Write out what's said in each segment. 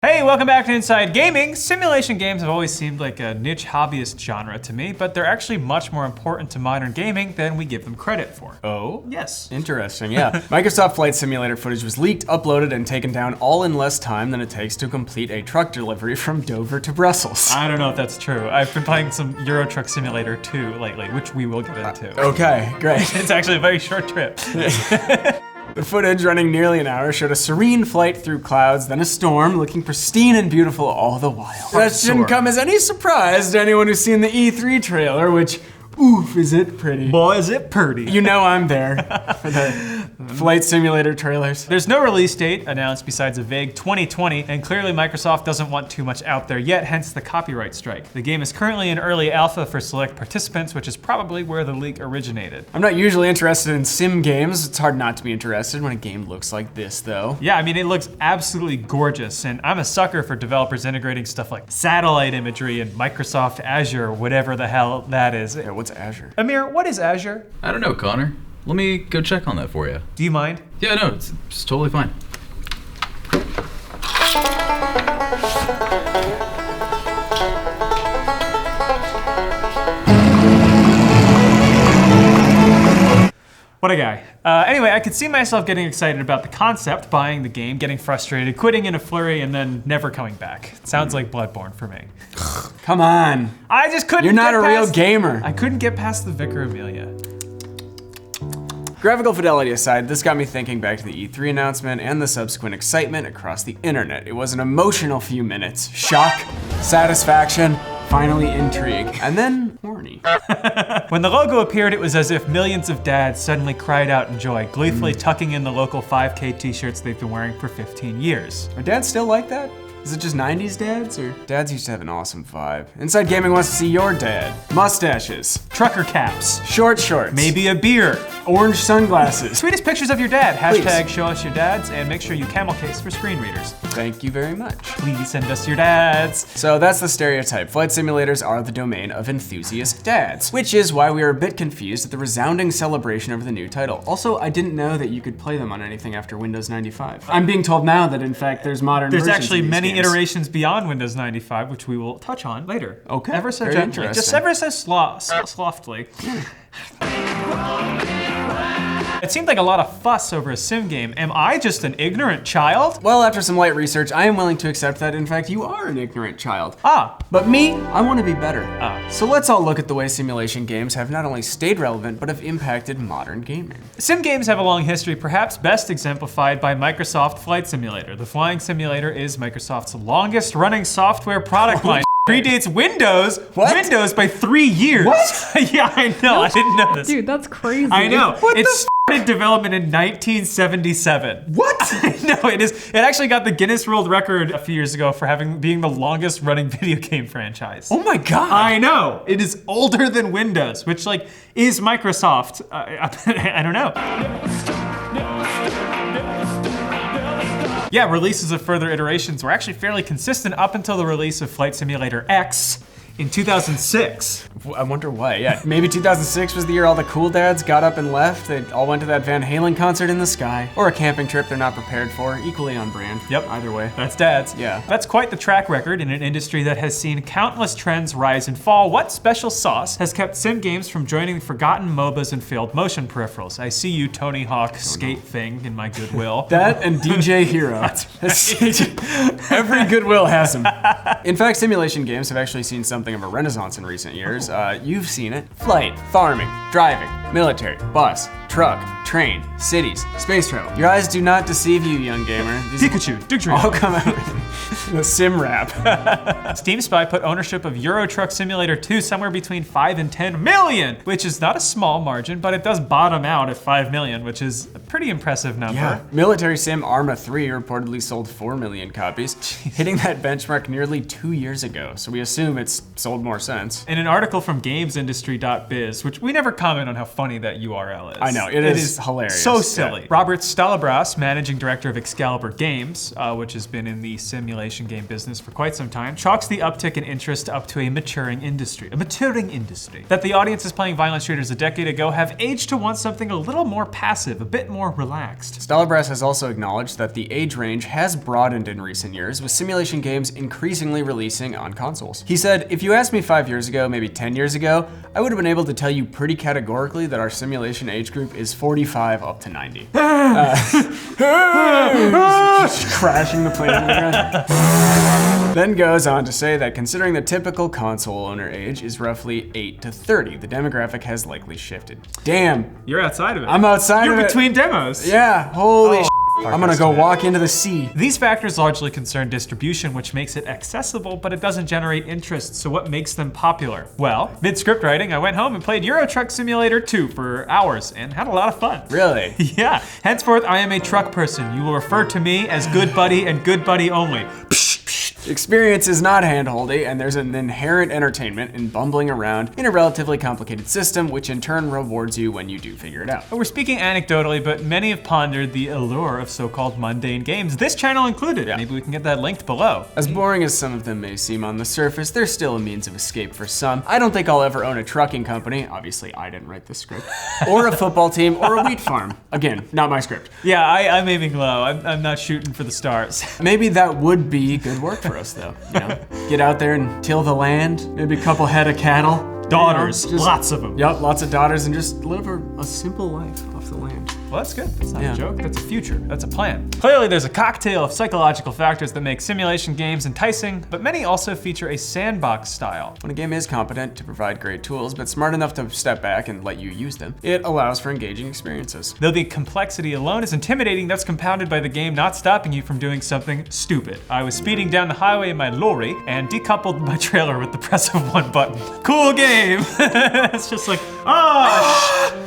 Hey, welcome back to Inside Gaming. Simulation games have always seemed like a niche hobbyist genre to me, but they're actually much more important to modern gaming than we give them credit for. Oh? Yes. Interesting, yeah. Microsoft Flight Simulator footage was leaked, uploaded, and taken down all in less time than it takes to complete a truck delivery from Dover to Brussels. I don't know if that's true. I've been playing some Euro Truck Simulator 2 lately, which we will get into. Okay, great. It's actually a very short trip. The footage, running nearly an hour, showed a serene flight through clouds, then a storm, looking pristine and beautiful all the while. That shouldn't come as any surprise to anyone who's seen the E3 trailer, which, oof, is it pretty. Boy, is it pretty. You know I'm there for the Flight Simulator trailers. There's no release date announced besides a vague 2020, and clearly Microsoft doesn't want too much out there yet, hence the copyright strike. The game is currently in early alpha for select participants, which is probably where the leak originated. I'm not usually interested in sim games. It's hard not to be interested when a game looks like this, though. Yeah, I mean, it looks absolutely gorgeous, and I'm a sucker for developers integrating stuff like satellite imagery and Microsoft Azure, whatever the hell that is. Yeah, what's Azure? Amir, what is Azure? I don't know, Connor. Let me go check on that for you. Do you mind? Yeah, no, it's totally fine. What a guy. Anyway, I could see myself getting excited about the concept, buying the game, getting frustrated, quitting in a flurry, and then never coming back. It sounds like Bloodborne for me. Come on. I just couldn't You're not a real past, gamer. I couldn't get past the Vicar Amelia. Graphical fidelity aside, this got me thinking back to the E3 announcement and the subsequent excitement across the internet. It was an emotional few minutes. Shock, satisfaction, finally intrigue, and then horny. When the logo appeared, it was as if millions of dads suddenly cried out in joy, gleefully tucking in the local 5K t-shirts they've been wearing for 15 years. Are dads still like that? Is it just 90s dads, or dads used to have an awesome vibe? Inside Gaming wants to see your dad. Mustaches, Trucker caps, short shorts, maybe a beer, orange sunglasses. tweet us pictures of your dad. Please. Hashtag show us your dads, and make sure you camel case for screen readers. Thank you very much. Please send us your dads. So that's the stereotype. Flight simulators are the domain of enthusiast dads, which is why we are a bit confused at the resounding celebration over the new title. Also, I didn't know that you could play them on anything after Windows 95. I'm being told now that in fact there's modern There's versions actually of these many games. iterations beyond Windows 95, which we will touch on later. Okay, Ever so very gently. interesting. Just ever so softly. It seemed like a lot of fuss over a sim game. Am I just an ignorant child? Well, after some light research, I am willing to accept that in fact you are an ignorant child. Ah. But me, I want to be better. Ah. So let's all look at the way simulation games have not only stayed relevant, but have impacted modern gaming. Sim games have a long history, perhaps best exemplified by Microsoft Flight Simulator. The flying simulator is Microsoft's longest running software product line. Predates Windows by 3 years. What? Yeah, I know. I didn't know this. Dude, that's crazy. I know. What It the started development in 1977. What? No, it is. It actually got the Guinness World Record a few years ago for being the longest running video game franchise. Oh my god. I know. It is older than Windows, which is Microsoft. I don't know. Yeah, releases of further iterations were actually fairly consistent up until the release of Flight Simulator X in 2006. I wonder why. Yeah, maybe 2006 was the year all the cool dads got up and left. They all went to that Van Halen concert in the sky, or a camping trip they're not prepared for. Equally on brand. Yep. Either way. That's dads. Yeah. That's quite the track record in an industry that has seen countless trends rise and fall. What special sauce has kept sim games from joining the forgotten MOBAs and failed motion peripherals? I see you, Tony Hawk skate thing in my Goodwill. That and DJ Hero. Every Goodwill has them. In fact, simulation games have actually seen something of a renaissance in recent years. You've seen it. Flight, farming, driving, military, bus, truck, train, cities, space travel. Your eyes do not deceive you, young gamer. These Pikachu, Dugtrio. all come out the sim rap. Steam Spy put ownership of Euro Truck Simulator 2 somewhere between 5 and 10 million, which is not a small margin, but it does bottom out at 5 million, which is a pretty impressive number. Yeah. Military Sim Arma 3 reportedly sold 4 million copies, hitting that benchmark nearly 2 years ago. So we assume it's sold more since. In an article from gamesindustry.biz, which we never comment on how funny that URL is. I know, it is hilarious. So silly. Yeah. Robert Stalabras, managing director of Excalibur Games, which has been in the simulation simulation game business for quite some time, chalks the uptick in interest up to a maturing industry. A maturing industry. That the audiences playing violent shooters a decade ago have aged to want something a little more passive, a bit more relaxed. Stalabrass has also acknowledged that the age range has broadened in recent years, with simulation games increasingly releasing on consoles. He said, if you asked me 5 years ago, maybe 10 years ago, I would have been able to tell you pretty categorically that our simulation age group is 45 up to 90. Just crashing the plane into the ground. Then goes on to say that considering the typical console owner age is roughly 8 to 30, the demographic has likely shifted. Damn. You're outside of it. I'm outside of it. You're between demos. Yeah, holy Oh. shit. I'm gonna go walk into the sea. These factors largely concern distribution, which makes it accessible, but it doesn't generate interest. So what makes them popular? Well, mid-script writing, I went home and played Euro Truck Simulator 2 for hours and had a lot of fun. Really? Yeah. Henceforth, I am a truck person. You will refer to me as good buddy and good buddy only. Experience is not handholdy, and there's an inherent entertainment in bumbling around in a relatively complicated system, which in turn rewards you when you do figure it out. We're speaking anecdotally, but many have pondered the allure of so-called mundane games, this channel included. Yeah. Maybe we can get that linked below. As boring as some of them may seem on the surface, they're still a means of escape for some. I don't think I'll ever own a trucking company, obviously I didn't write this script, or a football team, or a wheat farm. Again, not my script. Yeah, I'm aiming low. I'm not shooting for the stars. Maybe that would be good work for us though, you know? Get out there and till the land, maybe a couple head of cattle. Daughters, You know, just- lots of them. Yep, lots of daughters, and just live a simple life off the land. Well, that's good. That's not Yeah. a joke. That's a future. That's a plan. Clearly, there's a cocktail of psychological factors that make simulation games enticing, but many also feature a sandbox style. When a game is competent to provide great tools, but smart enough to step back and let you use them, it allows for engaging experiences. Though the complexity alone is intimidating, that's compounded by the game not stopping you from doing something stupid. I was speeding down the highway in my lorry and decoupled my trailer with the press of one button. Cool game. It's just like,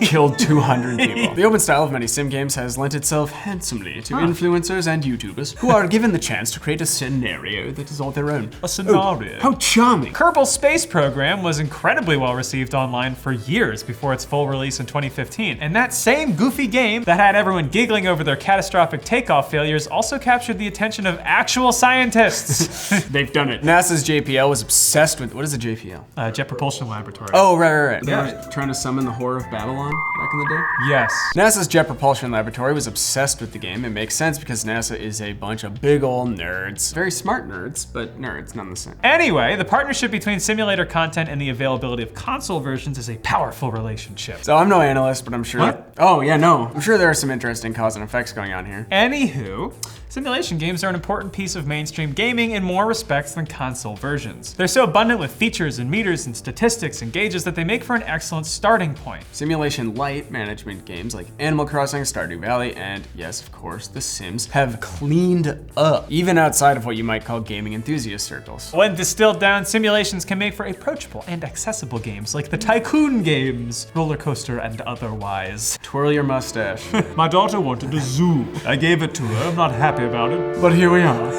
Killed 200 people. The open style of many sim games has lent itself handsomely to influencers and YouTubers who are given the chance to create a scenario that is all their own. A scenario. How charming. Kerbal Space Program was incredibly well received online for years before its full release in 2015. And that same goofy game that had everyone giggling over their catastrophic takeoff failures also captured the attention of actual scientists. They've done it. NASA's JPL was obsessed with, what is a JPL? Jet Propulsion Laboratory. Oh, right. Yeah. They were trying to summon the Whore of Babylon back in the day. Yes. NASA's Jet Propulsion Laboratory was obsessed with the game. It makes sense because NASA is a bunch of big ol' nerds. Very smart nerds, but nerds none the same. Anyway, the partnership between simulator content and the availability of console versions is a powerful relationship. So I'm no analyst, but I'm sure. What? I'm sure there are some interesting cause and effects going on here. Anywho, simulation games are an important piece of mainstream gaming in more respects than console versions. They're so abundant with features and meters and statistics and gauges that they make for an excellent starting point. Simulation light management games like Animal Crossing, Stardew Valley, and yes, of course, The Sims have cleaned up, even outside of what you might call gaming enthusiast circles. When distilled down, simulations can make for approachable and accessible games like the Tycoon games, Roller Coaster and otherwise. Twirl your mustache. My daughter wanted a zoo. I gave it to her. I'm not happy about it. But here we are.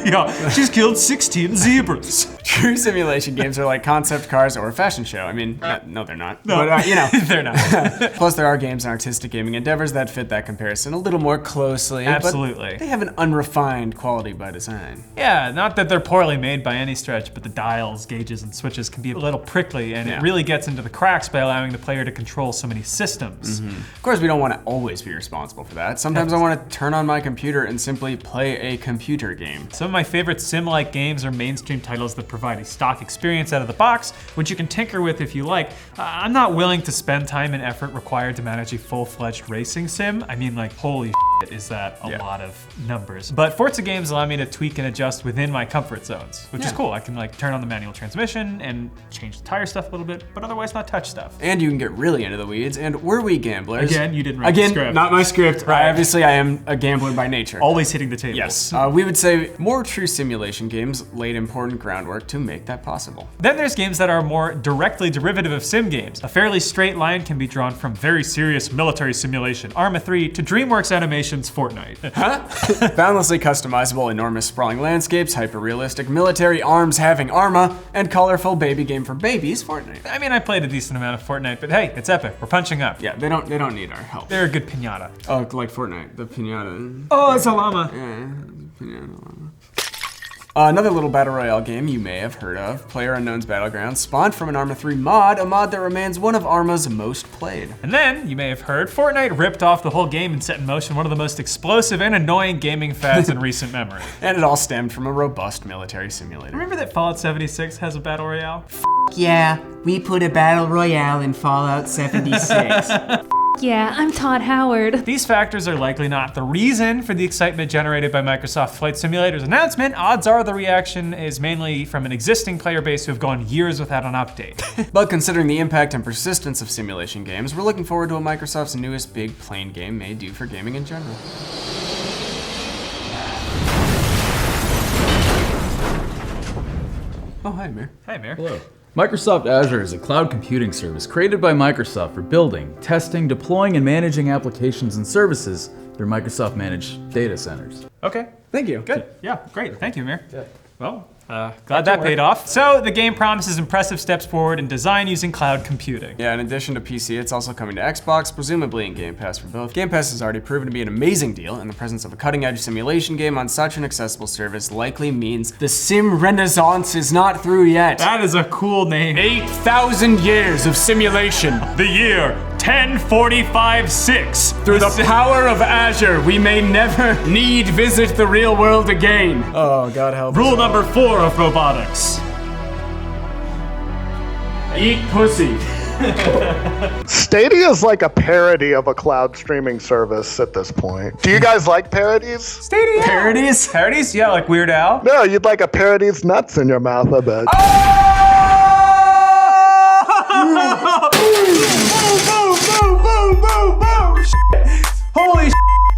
Yeah, she's killed 16 zebras. True simulation games are like concept cars or a fashion show. I mean, no, they're not. No. But, you know. They're not. Plus, there are games and artistic gaming endeavors that fit that comparison a little more closely. Absolutely. But they have an unrefined quality by design. Yeah, not that they're poorly made by any stretch, but the dials, gauges, and switches can be a little prickly, and Yeah. it really gets into the cracks by allowing the player to control so many systems. Of course, we don't want to always be responsible for that. Sometimes I want to turn on my computer and simply play a computer game. Some of my favorite sim-like games are mainstream titles that provide a stock experience out of the box, which you can tinker with if you like. I'm not willing to spend time and effort required to manage a full-fledged racing sim. I mean, like, holy shit, is that a lot of numbers. But Forza games allow me to tweak and adjust within my comfort zones, which is cool. I can like turn on the manual transmission and change the tire stuff a little bit, but otherwise not touch stuff. And you can get really into the weeds, and we're we gamblers. Again, you didn't write the script. Not my script. Right. Obviously, I am a gambler by nature. Always hitting the tables. Yes. We would say more true simulation games laid important groundwork to make that possible. Then there's games that are more directly derivative of sim games. A fairly straight line can be drawn from very serious military simulation, Arma 3, to DreamWorks Animation's Fortnite. Boundlessly customizable, enormous sprawling landscapes, hyper-realistic military arms having Arma, and colorful baby game for babies, Fortnite. I mean, I played a decent amount of Fortnite, but hey, it's epic. We're punching up. Yeah, they don't need our help. They're a good pinata. Oh, like Fortnite, the pinata. Oh, it's a llama. Yeah, pinata. Another little battle royale game you may have heard of, PlayerUnknown's Battlegrounds, spawned from an Arma 3 mod, a mod that remains one of Arma's most played. And then, you may have heard, Fortnite ripped off the whole game and set in motion one of the most explosive and annoying gaming fads in recent memory. And it all stemmed from a robust military simulator. Remember that Fallout 76 has a battle royale? Yeah, we put a battle royale in Fallout 76. Yeah, I'm Todd Howard. These factors are likely not the reason for the excitement generated by Microsoft Flight Simulator's announcement. Odds are the reaction is mainly from an existing player base who have gone years without an update. But considering the impact and persistence of simulation games, we're looking forward to what Microsoft's newest big plane game may do for gaming in general. Oh, hi, Amir. Hi, Amir. Hello. Microsoft Azure is a cloud computing service created by Microsoft for building, testing, deploying, and managing applications and services through Microsoft managed data centers. Okay. Thank you. Good. Yeah, great. Thank you, Amir. Well, glad that paid off. So the game promises impressive steps forward in design using cloud computing. Yeah, in addition to PC, it's also coming to Xbox, presumably in Game Pass for both. Game Pass has already proven to be an amazing deal, and the presence of a cutting-edge simulation game on such an accessible service likely means the sim renaissance is not through yet. That is a cool name. 8,000 years of simulation. The year 1045-6. Through the power of Azure, we may never need visit the real world again. Oh, God help us. Rule number 4 of robotics. Eat pussy. Stadia is like a parody of a cloud streaming service at this point. Do you guys like parodies? Stadia. Parodies? Parodies? Yeah, like Weird Al. No, you'd like a parody's nuts in your mouth, I bet. Oh!